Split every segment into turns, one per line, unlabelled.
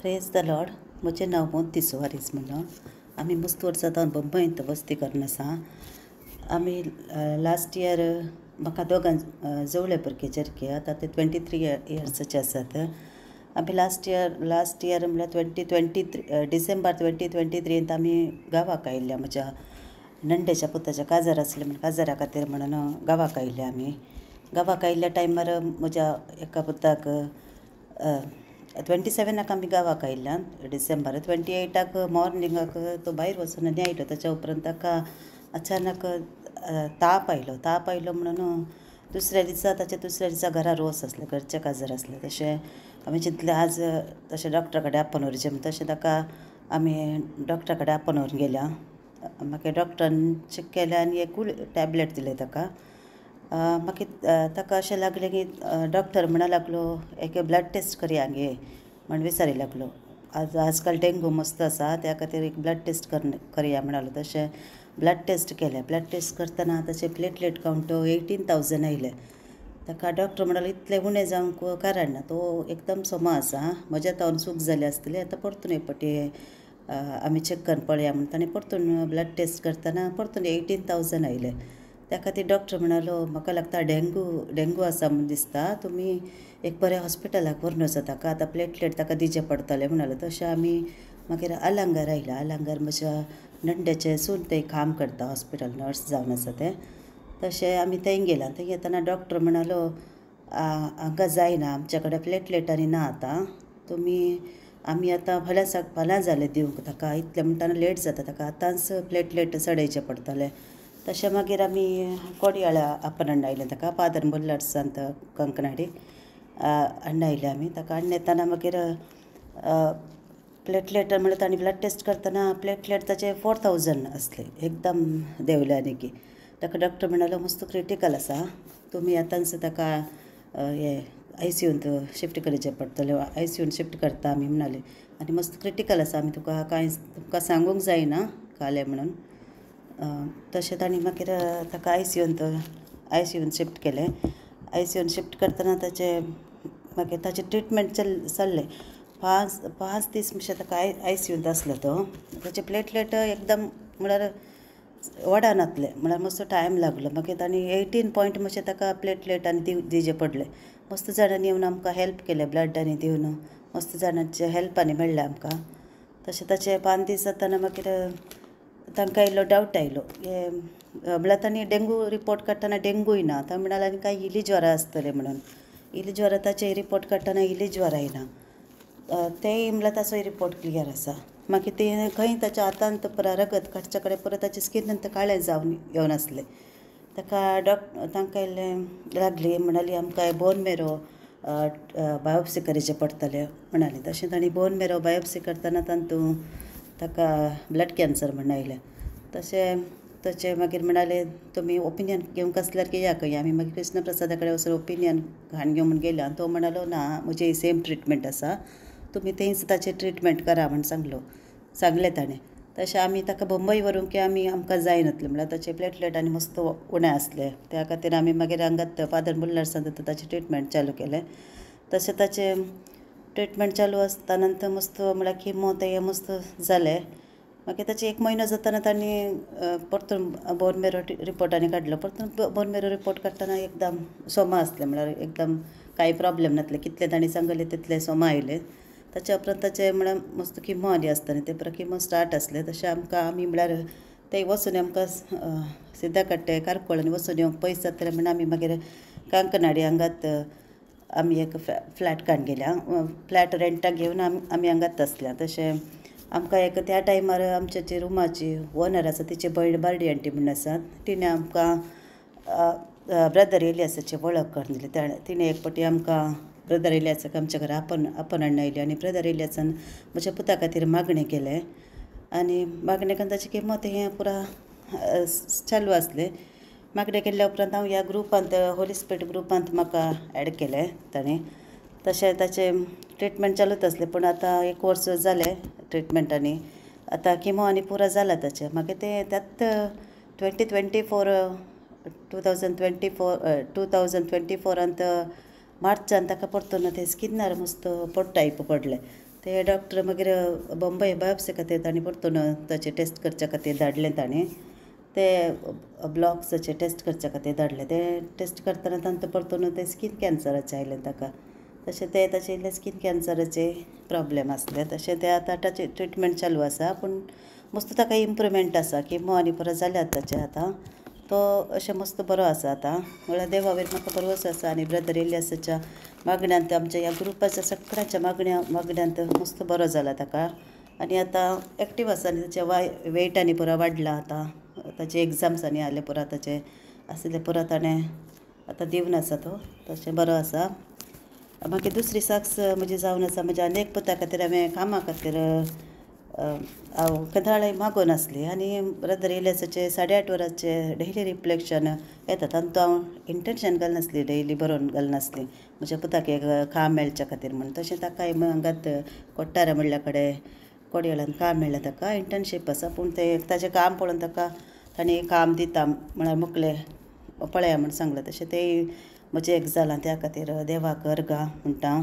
Praise the Lord. म्हजें नांव मोती सुवारीस म्हणून. आमी मस्त वर्सां जावन मुंबयंत वस्ती करून आसा. आमी लास्ट इयर म्हाका दोगां जवळे परकेचेर आतां ते 23 इयर्साचे आसात. आमी लास्ट इयर म्हळ्यार 2023 डिसेंबर 2023 आमी गांवाक आयिल्ल्या. म्हज्या नंडेच्या पुताचें काजार आसलें म्हणून काजारा खातीर म्हणून गांवाक आयिल्ले आमी. गांवाक आयिल्ल्या टायमार म्हज्या एका पुताक 27 आमी गांवाक आयिल्ल्यान डिसेंबर. 28 मॉर्निंगाक तो भायर वचून न्यायलो. ताच्या उपरांत ताका अचानक ताप आयलो म्हणून दुसऱ्या दिसा घरा रोस आसले, घरचे काजार आसले. तशें आमी चिंतलें आज तशें डॉक्टरा कडेन आपोवन व्हरचें म्हणून. तशें ताका आमी डॉक्टरा कडेन आपोवन व्हरून गेल्या. म्हाका डॉक्टरान चॅक केलें आनी एक टॅबलेट दिलें ताका. म्हाका ताका अशें लागलें की डॉक्टर म्हणूंक लागलो एक ब्लड टेस्ट करया गे म्हण विचारूंक लागलो. आजकाल डेंगू मस्त आसा, त्या खातीर एक ब्लड टेस्ट करया म्हणलो. तशें ब्लड टेस्ट केलें. ब्लड टेस्ट करतना ताचे प्लेटलेट कावंट 18,000 आयले. ताका डॉक्टर म्हणलो इतलें उणें जावंक कारण ना, तो एकदम सोमा आसा. म्हज्या तावन चूक जाली आसतली. आतां परतून एक फावटी आमी चॅक करून पळया म्हणून ताणें परतून ब्लड टेस्ट करतना परतून 18,000 आयले. त्या खातीर डॉक्टर म्हणलो म्हाका लागता डेंगू आसा म्हूण दिसता, तुमी एक बऱ्या हॉस्पिटलाक व्हरून वचा ताका. आतां प्लेटलेट ताका दिवचे पडटले म्हणलो. तशें आमी मागीर आलांगार आयल्या. आलांगार म्हज्या नंडेचें सून थंय काम करता, हॉस्पिटल नर्स जावन आसा तें. तशें आमी थंय गेल्या. थंय येतना डॉक्टर म्हणलो हांकां जायना, आमच्या कडेन प्लेटलेट आनी ना आतां, आमी आतां फाल्यां जालें दिवंक ताका. इतलें म्हणटाना लेट जाता ताका. आतांच प्लेटलेट चडयचें पडटलें. तशें मागीर आमी कोडयाळा आपोवन हाडलें ताका. फादर मुल्लर्सांत कंकनाडी हाडले आमी ताका. हाडून येतना मागीर प्लेटलेट म्हणल्यार ताणें ब्लड टेस्ट करतना प्लेटलेट ताचे 4,000 आसले. एकदम देंवले आनी की. ताका डॉक्टर म्हणलो मस्त क्रिटिकल आसा, तुमी आतांच ताका ICUंत शिफ्ट करचें पडटलें. ICUंत शिफ्ट करता आमी म्हणलें. आनी मस्त क्रिटिकल आसा, आमी तुमकां सांगूंक जायना काले म्हणून. तशें ताणें मागीर ताका ICUंत शिफ्ट केलें. ICUंत शिफ्ट करतना मागीर ताचें ट्रिटमेंट चल्लें. 5 दीस मातशें ताका ICUंत आसलो तो. ताचे प्लेटलेट एकदम म्हळ्यार वाडनातले, म्हळ्यार मस्त टायम लागलो. मागीर ताणें 18 पॉयंट मातशें ताका प्लेटलेट आनी दिवचें पडलें. मस्त जाणांनी येवन आमकां हेल्प केलें, ब्लड आनी दिवन मस्त जाणांचे हेल्प आनी मेळ्ळें आमकां. तशें ताचे 5 दीस जातना मागीर तांकां इल्लो डावट आयलो म्हळ्यार तांणी डेंगू रिपोर्ट काडटना डेंगूय ना. तांणी म्हणालें आनी काय इली ज्वरा आसतले म्हणून. इली ज्वरा ताचे रिपोर्ट काडटना इली ज्वरा येना. तेंय म्हळ्यार ताचोय रिपोर्ट क्लियर आसा. मागीर तें खंय ताच्या हातांत रगत काडच्या कडेन परत ताचें स्कीन काळें जावन येवन आसलें. ताका तांकां इल्लें लागली, म्हणाली आमकां बोन मेरो बायोप्सी करचें पडटलें म्हणाली. तशें ताणीं बोन मेरो बायोप्सी करतना तातूंत ताका ब्लड कॅन्सर म्हण आयलें. तशें मागीर म्हणालें तुमी ओपिनियन घेवंक आसल्यार घेयात खंय. आमी मागीर कृष्ण प्रसादा कडेन वचून ओपिनियन घाण घेवन गेल्या. तो म्हणलो ना, म्हजें सेम ट्रिटमेंट आसा, तुमी थंयच ताचें ट्रिटमेंट करा म्हण सांगलें ताणें. तशें आमी ताका मुंबय व्हरूंक की आमकां जायनातलें, म्हळ्यार ताचे प्लेटलेट आनी मस्त उणें आसलें. त्या खातीर आमी मागीर हांगात फादर मुल्लर्सांत ताचें ट्रिटमेंट चालू केलें. तशें ताचें ट्रिटमेंट चालू आसतना मस्त म्हळ्यार किमो तें मस्त जालें. मागीर ताचे 1 म्हयनो जातना तांणी परतून बोन मेरो रिपोर्ट आनी काडलो. परतून बोन मेरो रिपोर्ट काडटना एकदम सोमा आसलें, म्हळ्यार एकदम कांय प्रॉब्लेम नासलें. कितलें तांणी सांगलें तितलें सोमा आयलें. ताच्या उपरांत ताचें म्हळ्यार मस्त किमो आनी आसतना ते परत किमो स्टार्ट आसलें. तशें आमी म्हळ्यार थंय वचून आमकां सिद्धा कट्टे कारकोळ आनी वचून येवंक पयस जातलें म्हण आमी मागीर कांकनाडी हांगात आमी एक फ्लॅट काडून गेल्या. फ्लॅट रेंटाक घेवन आमी हांगात आसल्या. तशें आमकां एक त्या टायमार आमच्या जी रुमाची ओनर आसा तिची भयण बार्डी आंटी म्हणून आसा, तिणें आमकां ब्रदर एलियासाची वळख करून दिली. तिणें एक फावटी आमकां ब्रदर एलियासाक आमच्या घरा आपोवन हाडून आयली. आनी ब्रदर एलियासान म्हज्या पुता खातीर मागणें केलें. आनी मागणें करून ताचें किमो तें पुरा चालू आसलें. मागणें केल्ल्या उपरांत हांव ह्या ग्रुपांत होली स्पिरीट ग्रुपांत म्हाका ऍड केलें ताणें. तशें ताचें ट्रिटमेंट चालूच आसलें. पूण आतां 1 वर्स जालें ट्रिटमेंटांनी. आतां किमो आनी पुरो जाला ताचें. मागीर तें त्यात 2024 मार्चान ताका परतून तें स्किनार मस्त पोट टायप पडलें. ते डॉक्टर मागीर बॉम्बे बायोप्सी खातीर तांणी परतून ताचे टेस्ट करचे खातीर धाडलें ताणें ते ब्लॉक्साचे टेस्ट करचे खातीर धाडले ते टेस्ट करतना तांकां परतून ते स्कीन कॅन्सराचें आयलें ताका तशें ते ताचे इल्ले स्कीन कॅन्सराचे प्रॉब्लेम आसले तशें ते आतां ताचे ट्रिटमेंट चालू आसा पूण मस्त ताका इम्प्रुवमेंट आसा किमो आनी परत जाल्यात ताचे आतां तो अशें मस्त बरो आसा आतां म्हळ्यार देवा वयर म्हाका बरोच आसा आनी ब्रदर इलियासाच्या मागण्यांत आमच्या ह्या ग्रुपाच्या सगळ्यांच्या मागण्यांत मस्त बरो जाला ताका आनी आतां एक्टीव आसा आनी ताचे वेट आनी पुरो वाडला आतां ताचे एग्जाम्स आनी आसले पुरो ताचे आसले पुरो ताणें आतां दिवन आसा तो तशें बरो आसा मागीर दुसरी साक्स म्हजी जावन आसा म्हज्या अनेक पुता खातीर हांवें कामा खातीर हांव केदाळे मागोवन आसली आनी ब्रदर इलियासाचे 8.5 वरांचे डेली रिफ्लेक्शन येता तांतूं हांव इंटेंशन घालनासली डेली बरोवन घालनासली म्हज्या पुताक एक काम मेळच्या खातीर म्हण तशें ताकाय हांगात कोट्टारा म्हणल्या कडेन कोडयाळान काम मेळ्ळें ताका इंटर्नशीप आसा पूण ते ताचें काम पळोवन ताका ताणें काम दिता म्हळ्यार मुकले पळया म्हण सांगलें तशें तें म्हजें एक जालां त्या खातीर देवाक अर्गा म्हणटा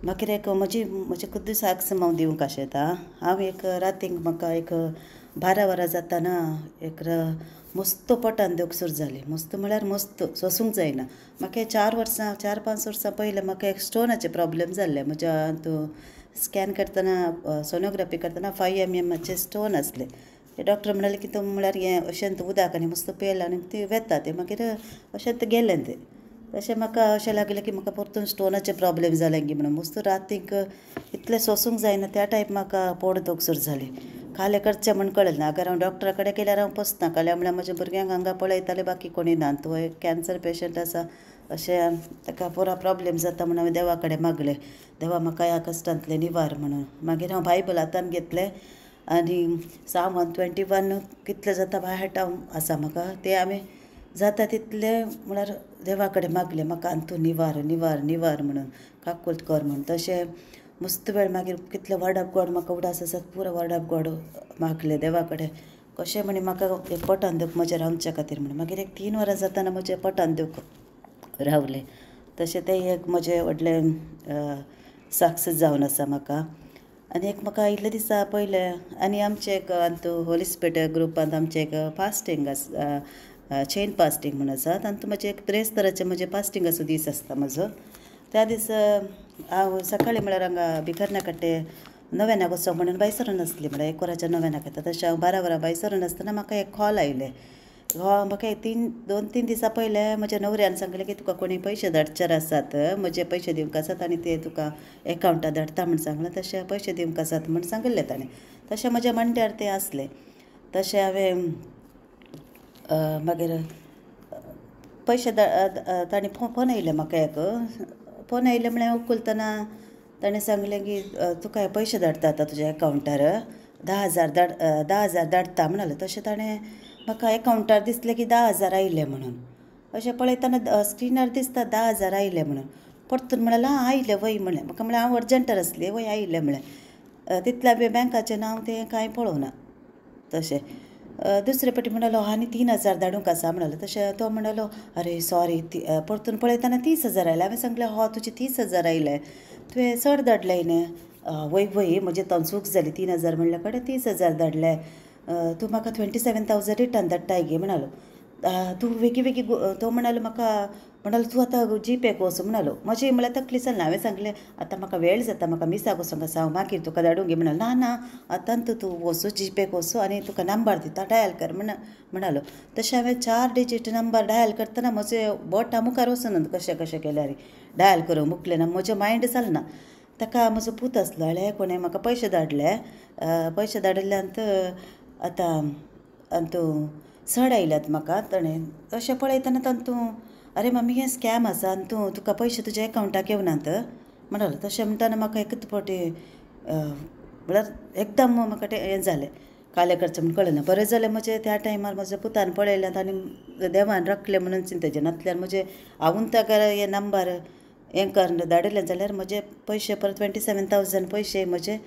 मागीर एक म्हजे खुद्द साक्स हांव दिवंक आशेता हांव एक रातीक म्हाका एक 12 वरां जाताना एक मस्त पोटान दूख सुरू जाली मस्त म्हळ्यार मस्त सोसूंक जायना म्हाका 4-5 वर्सां पयलें म्हाका एक स्टोनाचे प्रॉब्लेम जाल्ले म्हज्या हातूं स्कॅन करतना सोनोग्राफी करतना 5 mm स्टोन आसले ते डॉक्टर म्हणाले की तो म्हळ्यार हें अशें उदक आनी मस्त पेल आनी ते वेता ते मागीर अशें गेलें ते तशें म्हाका अशें लागलें की म्हाका परतून स्टोनाचे प्रॉब्लेम जाले की म्हणून मस्त रातीक इतलें सोसूंक जायना त्या टायप म्हाका पोट दूख सुरू जाली काले करचें म्हण कळलें ना अगर हांव डॉक्टरा कडेन गेल्यार हांव पोसना काल्या म्हळ्यार म्हज्या भुरग्यांक हांगा पळयताले बाकी कोणी ना तो एक कॅन्सर पेशंट आसा अशें ताका पुरो प्रॉब्लेम जाता म्हणून हांवें देवा कडेन मागलें देवा म्हाका ह्या कश्टांतलें निवार म्हणून मागीर हांव बायबल हातान घेतलें आनी Psalm 121 कितलें जाता बाय हार्ट आसा म्हाका ते हांवें जाता तितलें म्हळ्यार देवा कडेन मागलें म्हाका तूं निवार निवार निवार म्हणून काकूट कर म्हणून तशें मस्त वेळ मागीर कितलें वर्ड ऑफ गॉड म्हाका उडास आसात पुरो वर्ड ऑफ गॉड मागलें देवा कडेन कशें म्हणे म्हाका एक पोटान दूख म्हजें रावच्या खातीर म्हणून मागीर एक 3 वरां जाताना म्हजें पोटान दूख रावलें तशें तें एक म्हजें व्हडलें सक्सेस जावन आसा म्हाका आनी एक म्हाका इतले दिसा पयलें आनी आमचें एक हातूं होली स्पिरीट ग्रुपांत आमचें एक फास्टींग आसा चेन फास्टींग म्हणून आसा तातूंत म्हजें एक 3 तरांचें म्हजें फास्टींगाचो दीस आसता म्हजो त्या दीस हांव सकाळीं म्हळ्यार हांगा भिकरना कट्टे 9 वचोंक म्हणून भायर सरून आसली म्हळ्यार 1 वराच्या 9 येता तशें हांव 12 वरां भायर सरून आसतना म्हाका एक कॉल आयलें म्हाका 2-3 दिसां पयलें म्हज्या न्हवऱ्यान सांगलें की तुका कोणी पयशे धाडचार आसात म्हजे पयशे दिवंक आसात आनी ते तुका एकावंटार धाडटा म्हण सांगलें तशें पयशे दिवंक आसात म्हण सांगिल्लें ताणें तशें म्हज्या मंड्यार तें आसलें तशें हांवें मागीर पयशे ताणें फोन आयले म्हाका एक फोन आयले म्हळ्यार हांव उखलतना ताणें सांगलें की तुका पयशे धाडटा आतां तुज्या एकावंटार 10,000 धाडटा म्हणालें तशें ताणें म्हाका एकावंटार दिसलें की 10,000 आयले म्हणून अशें पळयतना स्क्रिनार दिसता 10,000 आयले म्हणून परतून म्हळ्यार आयले वय म्हणलें म्हाका म्हळ्यार हांव अर्जंटार आसलें वय आयले म्हळें तितल्या बँकाचें नांव तें कांय पळोवना तशें दुसरे फावटी म्हणलो आनी 3,000 धाडूंक आसा म्हणलो तशें तो म्हणलो अरे सॉरी परतून पळयतना 30,000 आयले हांवें सांगलें तुजे 30,000 आयले तुवें चड धाडलें न्ही वय वय म्हजें तो चूक जाली 3,000 म्हणल्या कडेन 30,000 धाडले तूं म्हाका 27,000 रिटर्न धाडटाय गे म्हणलो तूं वेगी तो म्हणालो म्हाका म्हणालो तूं आतां जीपे वचूं म्हणलो म्हजें म्हळ्यार तकली चलना हांवें सांगलें आतां म्हाका वेळ जाता म्हाका मिसाक वचूंक आसा हांव मागीर तुका धाडूंक गे म्हणलो ना आतांत तूं वचूं जीपेक वचूं आनी तुका नंबर दिता डायल कर म्हणालो तशें हांवें 4 डिजीट नंबर डायल करतना म्हजें बोट मुखार वचून कशें केल्यार डायल करूं मुकलें ना म्हजें मायंड चलना ताका म्हजो पूत आसलो हळे कोणें म्हाका पयशे धाडिल्ल्यांत आतां चड आयल्यात म्हाका ताणें तशें पळयतना तातूंत अरे मम्मी हें स्कॅम आसा आनी तुका पयशे तुज्या एकावंटाक येवनात म्हणलो तशें म्हणटाना म्हाका एकच फावटी म्हळ्यार एकदम म्हाका हें जालें कालें करचें म्हण कळना बरें जालें म्हजें त्या टायमार म्हज्या पुतान पळयल्यात आनी देवान राखलें म्हणून चिंतेचें नातल्यार म्हजें हांवून ताका हे नंबर हें कर धाडिल्लें जाल्यार म्हजे पयशे परत 27,000 पयशे म्हजे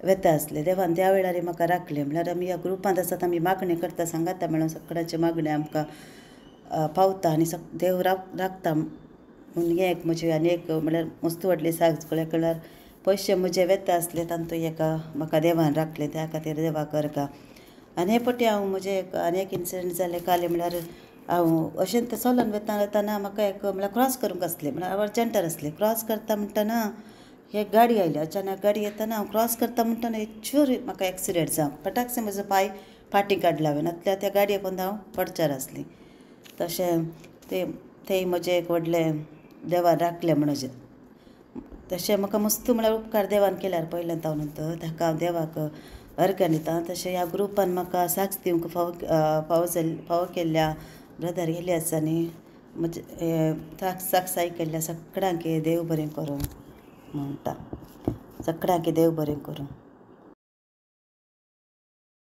वेता आसले देवान त्या वेळार म्हाका राखलें म्हळ्यार आमी ह्या ग्रुपांत आसात आमी मागणी करता सांगाता म्हणून सगळ्यांचे मागणी आमकां पावता आनी देव राखता म्हणून हें एक म्हजें आनी एक म्हळ्यार मस्त व्हडली सागज म्हळ्यार पयशे म्हजे वेता असले तांतू एका म्हाका देवान राखले त्या खातीर देवा करता. आनी हे पटी हांव म्हजे आनी एक इन्सिडंट जालें काली म्हळ्यार हांव अशें तें चलोन वेताना म्हाका एक म्हळ्यार क्रॉस करूंक आसलें म्हळ्यार अर्जंटार आसलें. क्रॉस करता म्हणटना एक गाडी आयली. अचानक गाडी येतना हांव क्रॉस करता म्हणटना इच्छूर म्हाका एक्सिडेंट जावं फटाकशें म्हजो पांय फाटीं काडला हांवें. नातल्या त्या गाडये पोंदा हांव पडचार आसलीं. तशें तें म्हजें एक व्हडलें देवान राखलें म्हणजें. तशें म्हाका मस्त म्हळ्यार उपकार देवान केल्यार पयल्यांत ताका हांव देवाक अर्घ्य दितां. तशें ह्या ग्रुपान म्हाका साथ दिवंक फावो केल्ल्या ब्रदर इलियास आनी म्हजे साक्षाई केल्ल्या सगळ्यांक देव बरें करूं म्हणटा. सगळ्यांक देव बरें करूं.